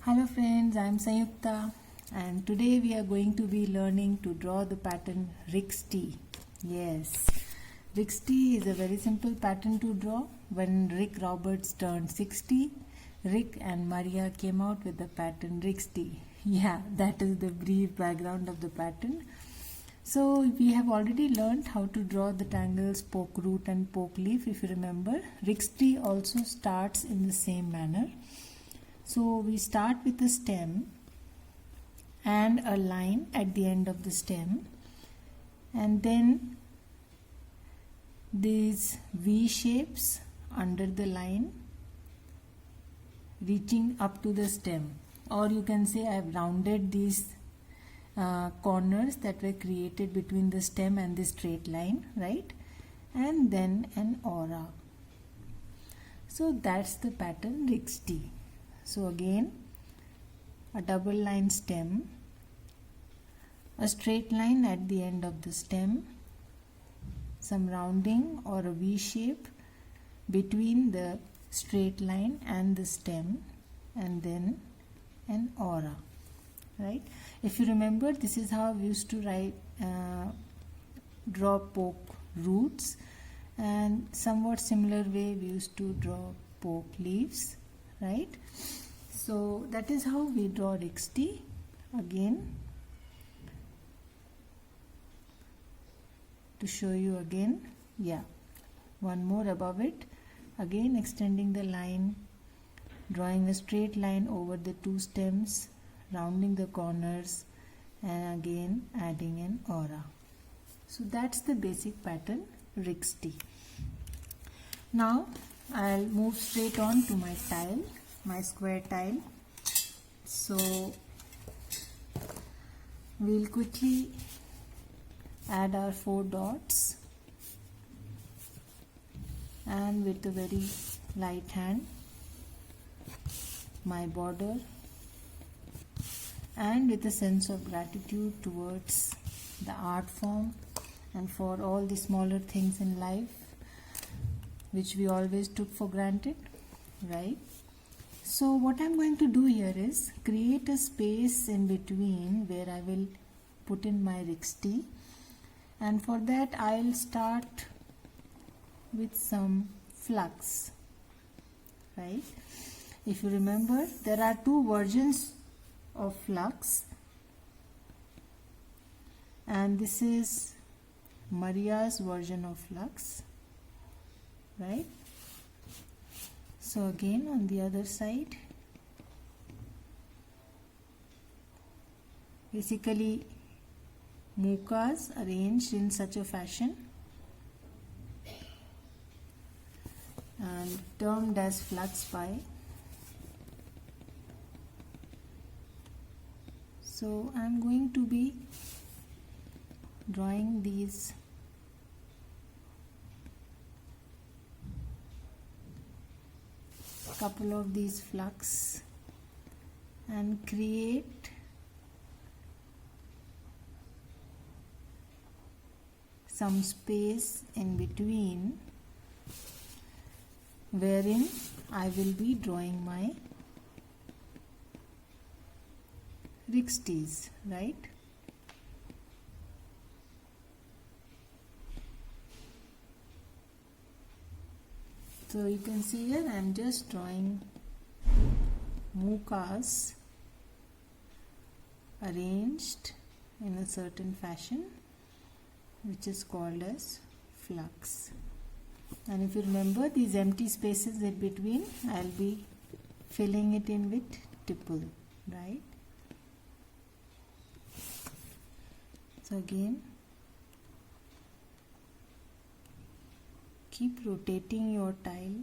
Hello friends, I am Sanyukta and today we are going to be learning to draw the pattern Rixty. Yes, Rixty is a very simple pattern to draw. When Rick Roberts turned 60, Rick and Maria came out with the pattern Rixty. Yeah, that is the brief background of the pattern. So we have already learned how to draw the tangles poke root and poke leaf. If you remember, Rixty also starts in the same manner. So we start with a stem and a line at the end of the stem, and then these V shapes under the line reaching up to the stem, or you can say I have rounded these corners that were created between the stem and the straight line, right? And then an aura. So that's the pattern Rixty. So again, a double line stem, a straight line at the end of the stem, some rounding or a V shape between the straight line and the stem, and then an aura, right? If you remember, this is how we used to draw poke roots, and somewhat similar way we used to draw poke leaves, right? So that is how we draw Rixty. Again, to show you again, yeah, one more above it, again extending the line, drawing a straight line over the two stems, rounding the corners, and again adding an aura. So that's the basic pattern Rixty. Now I'll move straight on to my tile, my square tile. So we'll quickly add our 4 dots, and with a very light hand my border, and with a sense of gratitude towards the art form and for all the smaller things in life which we always took for granted, right? So what I'm going to do here is create a space in between where I will put in my Rixty, and for that I'll start with some flux, right? If you remember, there are 2 versions of flux, and this is Maria's version of flux, right? So again on the other side, basically mukas arranged in such a fashion and termed as flux pi. So I am going to be drawing these couple of these flux and create some space in between wherein I will be drawing my Rixties, right? So you can see here I am just drawing mukas arranged in a certain fashion, which is called as flux. And if you remember, these empty spaces in between, I'll be filling it in with tipple, right? So again, keep rotating your tile.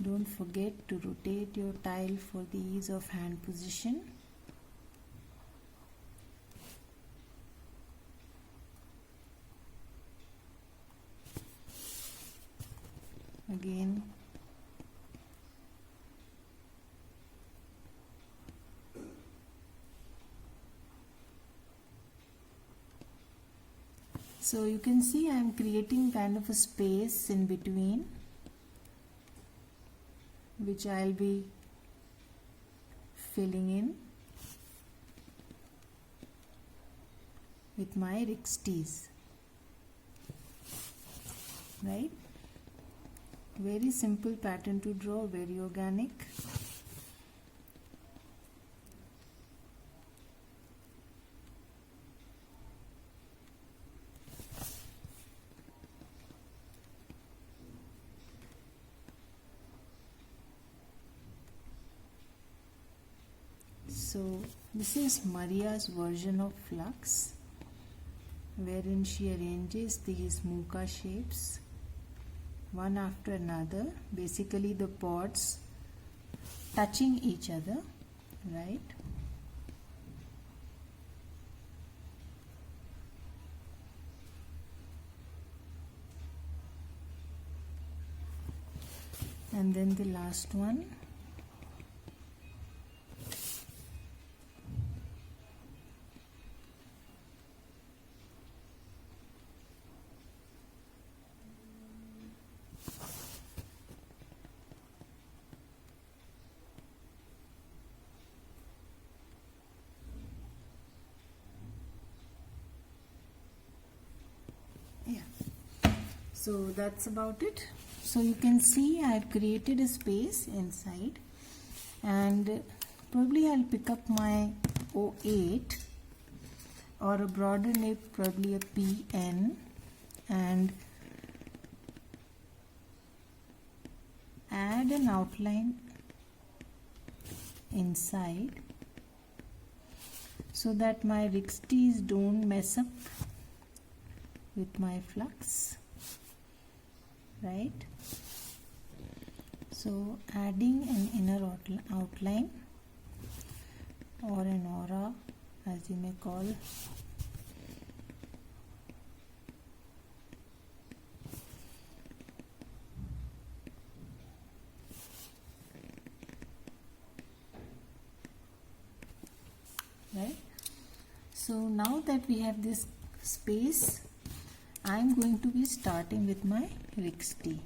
Don't forget to rotate your tile for the ease of hand position. Again, so you can see I am creating kind of a space in between which I'll be filling in with my Rixties. Right? Very simple pattern to draw, very organic. So this is Maria's version of flux, wherein she arranges these muka shapes one after another, basically the pods touching each other, right? And then the last one. So that's about it. So you can see I have created a space inside, and probably I'll pick up my 08 or a broader nib, probably a PN, and add an outline inside so that my Rixties don't mess up with my flux. Right? So adding an inner outline or an aura, as you may call. Right? So now that we have this space, I am going to be starting with my Rixty.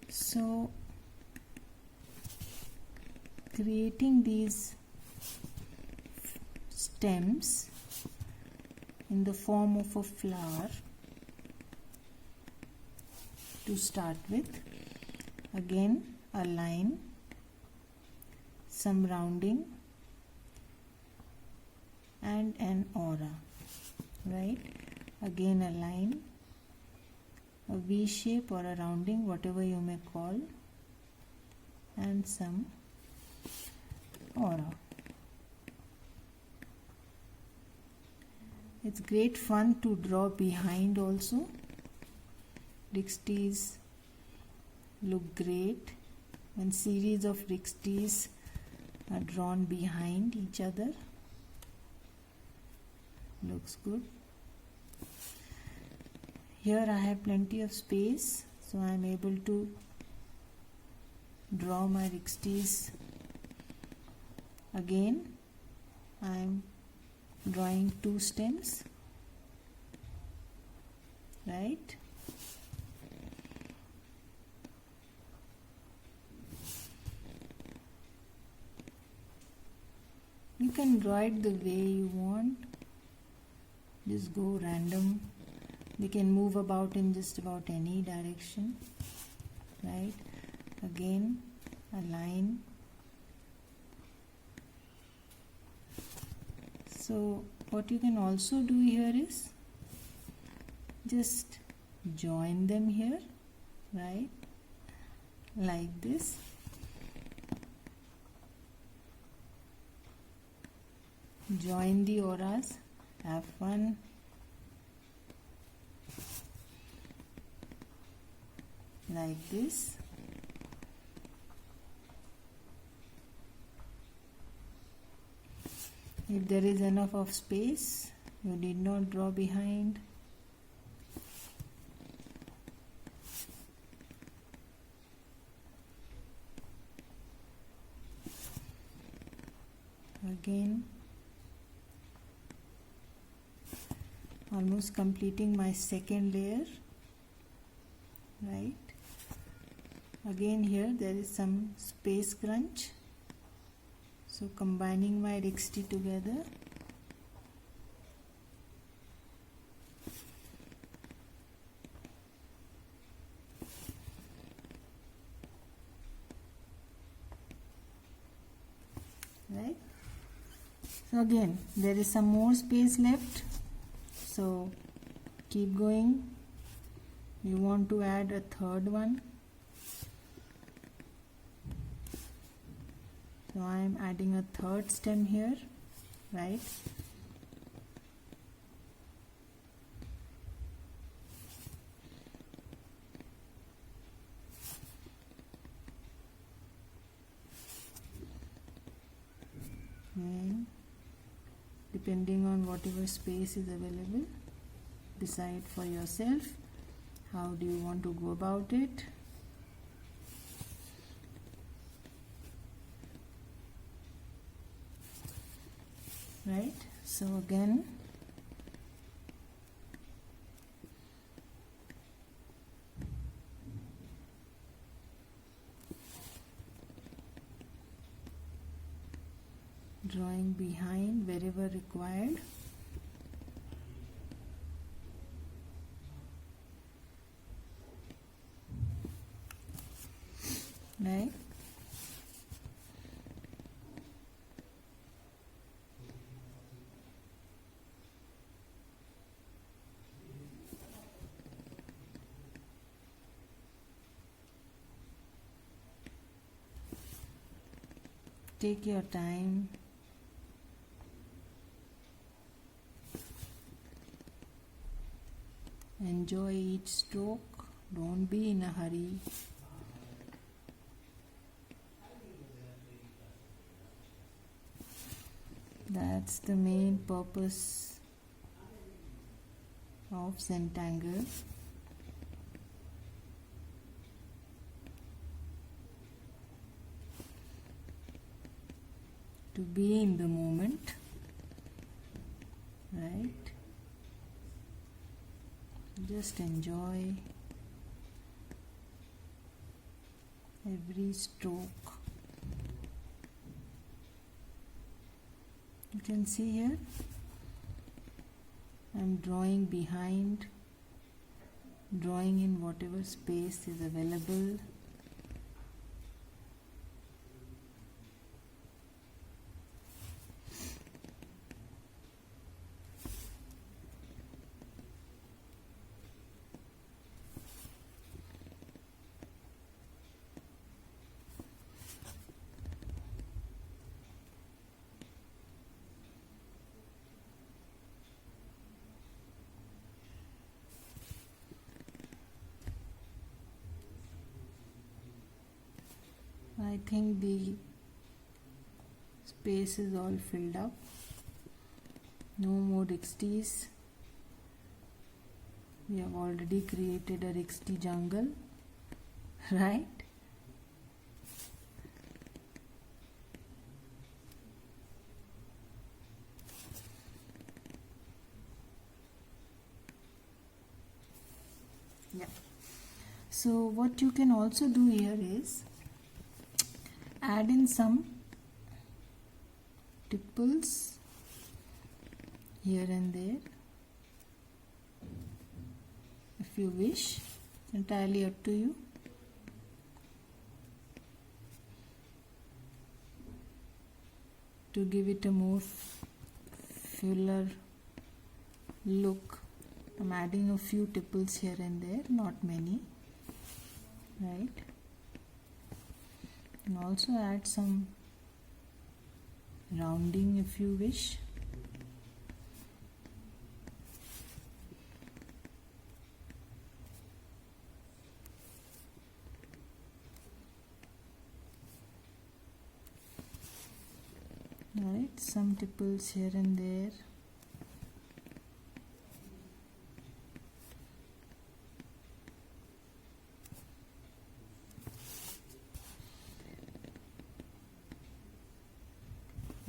So creating these stems in the form of a flower to start with. Again a line, some rounding and an aura. Right? Again a line, a V shape or a rounding, whatever you may call, and some aura. It's great fun to draw behind also. Rixties look great when series of Rixties are drawn behind each other. Looks good. Here I have plenty of space, so I am able to draw my Rixties. Again I am drawing 2 stems, right? You can draw it the way you want. Just go random. They can move about in just about any direction, right? Again a line. So what you can also do here is just join them here, right? Like this. Join the auras. Have fun. Like this. If there is enough of space, you need not draw behind. Again, almost completing my second layer, right? Again here there is some space crunch, So combining my Rixty together, right? So again there is some more space left, so keep going. You want to add a third one, so I am adding a third stem here, right? And depending on whatever space is available, decide for yourself how do you want to go about it. Right, so again drawing behind wherever required. Right, take your time. Enjoy each stroke, don't be in a hurry. That's the main purpose of Zentangle. To be in the moment, right? Just enjoy every stroke. You can see here I'm drawing behind, drawing in whatever space is available. I think the space is all filled up. No more Rixties. We have already created a Rixty jungle, right? Yeah. So what you can also do here is add in some tipples here and there if you wish, entirely up to you. To give it a more fuller look, I'm adding a few tipples here and there, not many, right? And also add some rounding if you wish. Right, some tipples here and there.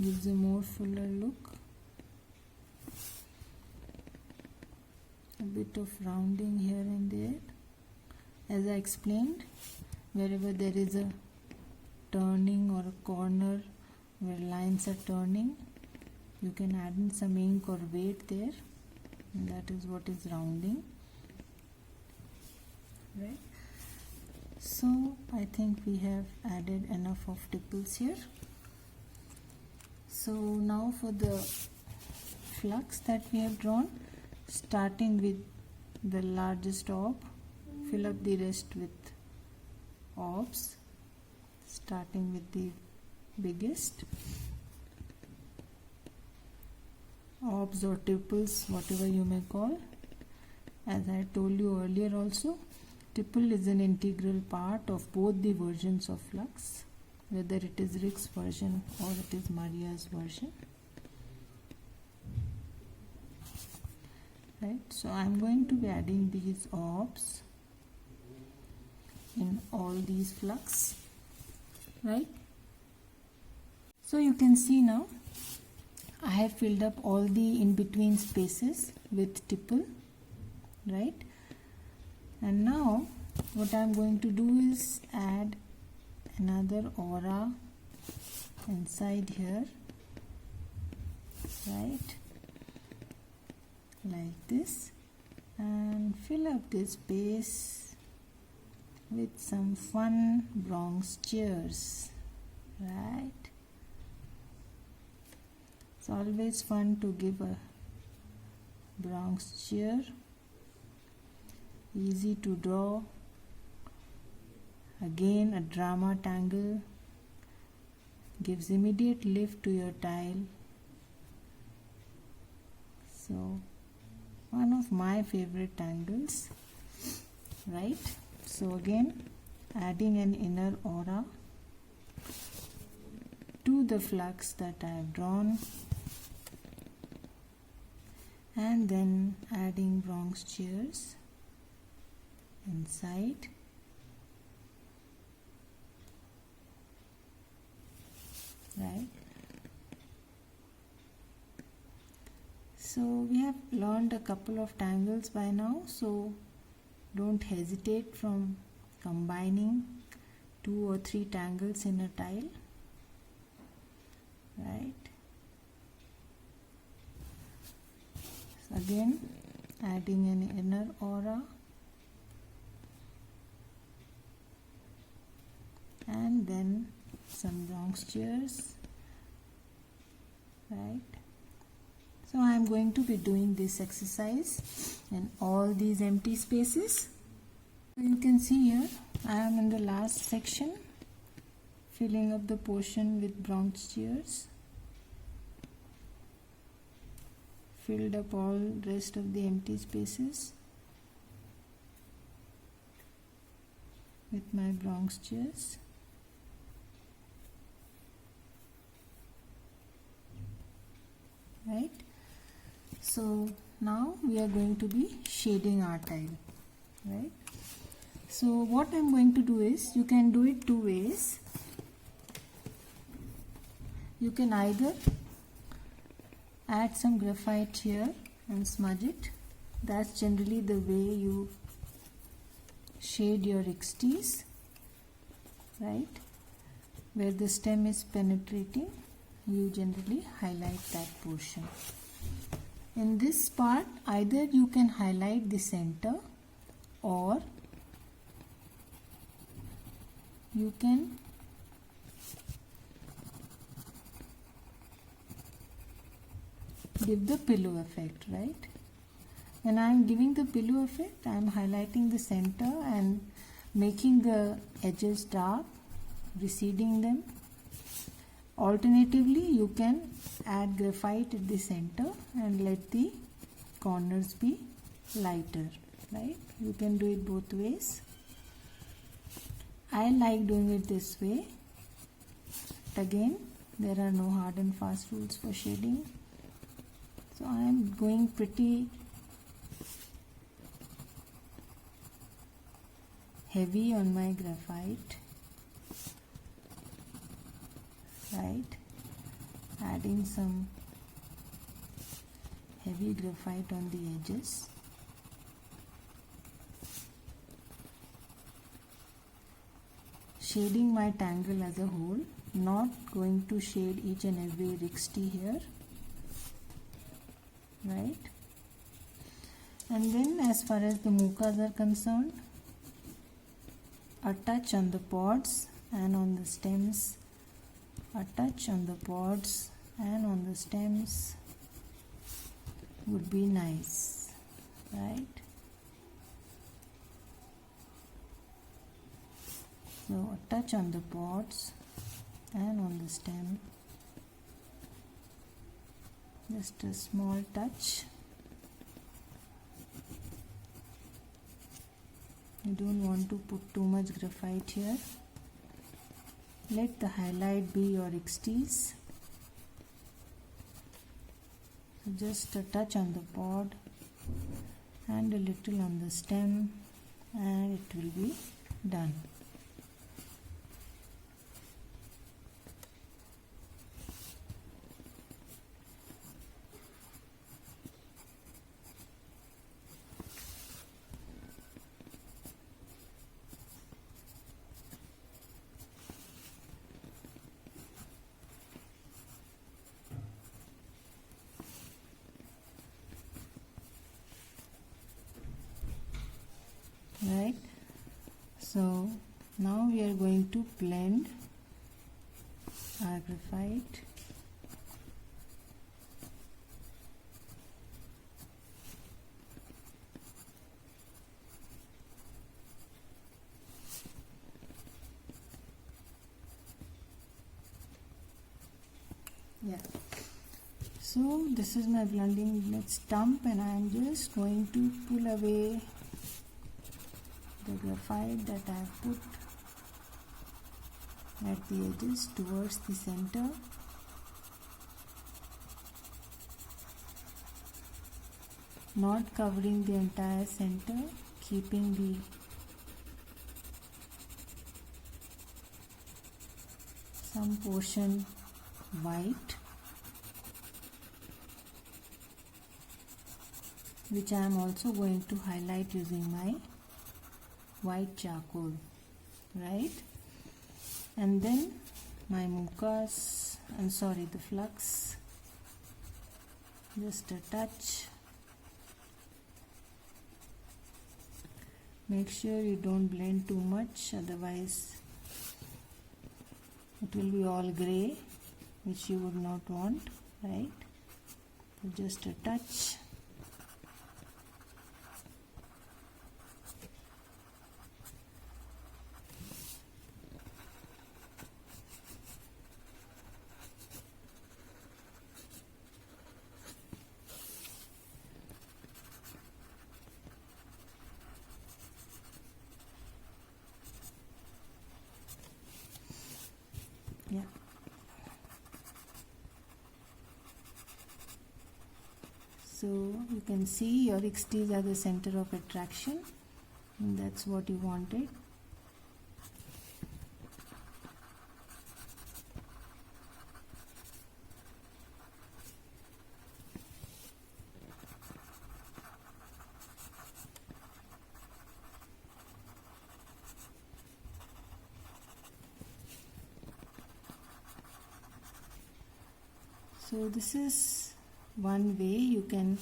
Gives a more fuller look. A bit of rounding here and there. As I explained, wherever there is a turning or a corner where lines are turning. You can add in some ink or weight there, and that is what is rounding, right? So I think we have added enough of tipples here. So now for the flux that we have drawn, starting with the largest orb, fill up the rest with orbs, starting with the biggest. Orbs or tipples, whatever you may call. As I told you earlier also, tipple is an integral part of both the versions of flux, whether it is Rick's version or it is Maria's version. Right, so I am going to be adding these orbs in all these flux, right? So you can see now I have filled up all the in-between spaces with tipple, right? And now what I am going to do is add another aura inside here, right, like this, and fill up this space with some fun Bronx cheers, right? It's always fun to give a Bronx cheer, easy to draw. Again, a drama tangle gives immediate lift to your tile. So one of my favorite tangles, right? So again, adding an inner aura to the flux that I have drawn, and then adding Bronx cheers inside. Right. So we have learned a couple of tangles by now, so don't hesitate from combining 2 or 3 tangles in a tile, right? So again, adding an inner aura and then some Bronx cheers, right? So I am going to be doing this exercise in all these empty spaces. So you can see here I am in the last section, filling up the portion with Bronx cheers, filled up all rest of the empty spaces with my Bronx cheers. Right, so now we are going to be shading our tile, right? So what I'm going to do is, you can do it 2 ways. You can either add some graphite here and smudge it. That's generally the way you shade your Rixties, right? Where the stem is penetrating, you generally highlight that portion. In this part, either you can highlight the center or you can give the pillow effect, right? When I am giving the pillow effect, I am highlighting the center and making the edges dark, receding them. Alternatively, you can add graphite at the center and let the corners be lighter, right? You can do it both ways. I like doing it this way. But again, there are no hard and fast rules for shading. So I am going pretty heavy on my graphite, right? Adding some heavy graphite on the edges. shading my tangle as a whole, not going to shade each and every Rixty here, right? And then as far as the mukas are concerned, a touch on the pods and on the stems, a touch on the pods and on the stems would be nice, right? So a touch on the pods and on the stem, just a small touch. You don't want to put too much graphite here. Let the highlight be your Rixties. So just a touch on the pod and a little on the stem, and it will be done. Right, so now we are going to blend our graphite. Yeah, so this is my blending stump, and I am just going to pull away the graphite that I have put at the edges towards the center. Not covering the entire center, keeping the some portion white, which I am also going to highlight using my white charcoal, right? And then my mukas, the flux, just a touch. Make sure you don't blend too much, otherwise it will be all gray, which you would not want, right? So just a touch. Yeah. So you can see your Rixties are the center of attraction, and that's what you wanted. So this is one way you can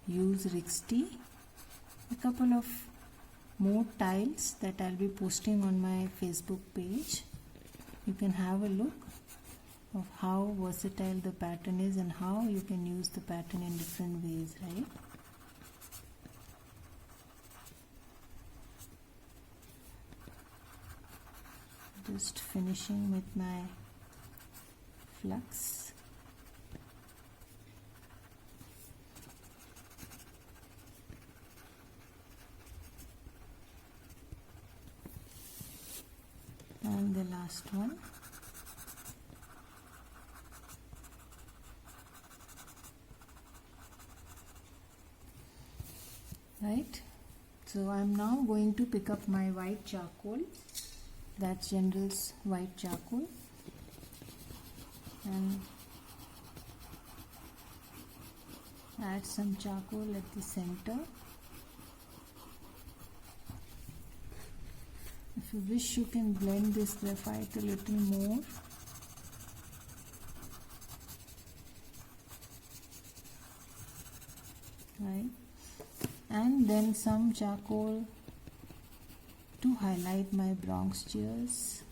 use Rixty. A couple of more tiles that I'll be posting on my Facebook page. You can have a look of how versatile the pattern is and how you can use the pattern in different ways, right? Just finishing with my flux. And the last one. Right, so I'm now going to pick up my white charcoal, that's General's white charcoal, and add some charcoal at the center. If you wish, you can blend this graphite a little more. Right, and then some charcoal to highlight my Bronx chairs.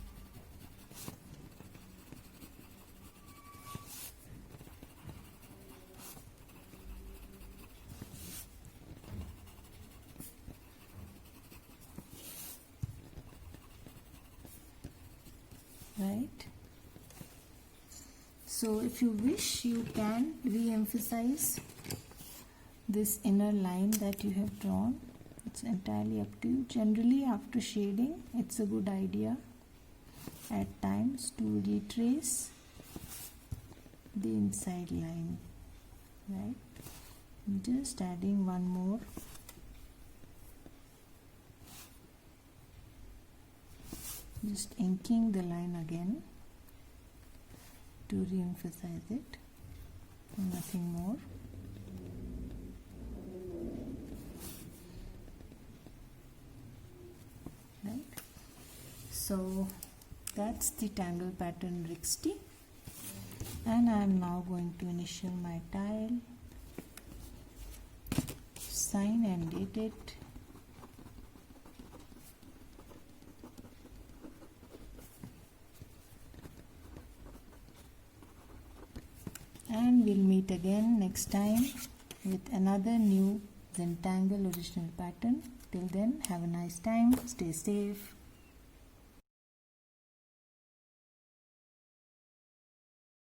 Right, so if you wish, you can re-emphasize this inner line that you have drawn. It's entirely up to you. Generally, after shading, it's a good idea at times to retrace the inside line. Right, just adding one more. Just inking the line again to re-emphasize it, nothing more. Right, so that's the Tangle pattern Rixty, and I am now going to initial my tile, sign and date it. And we'll meet again next time with another new Zentangle original pattern. Till then, have a nice time, stay safe.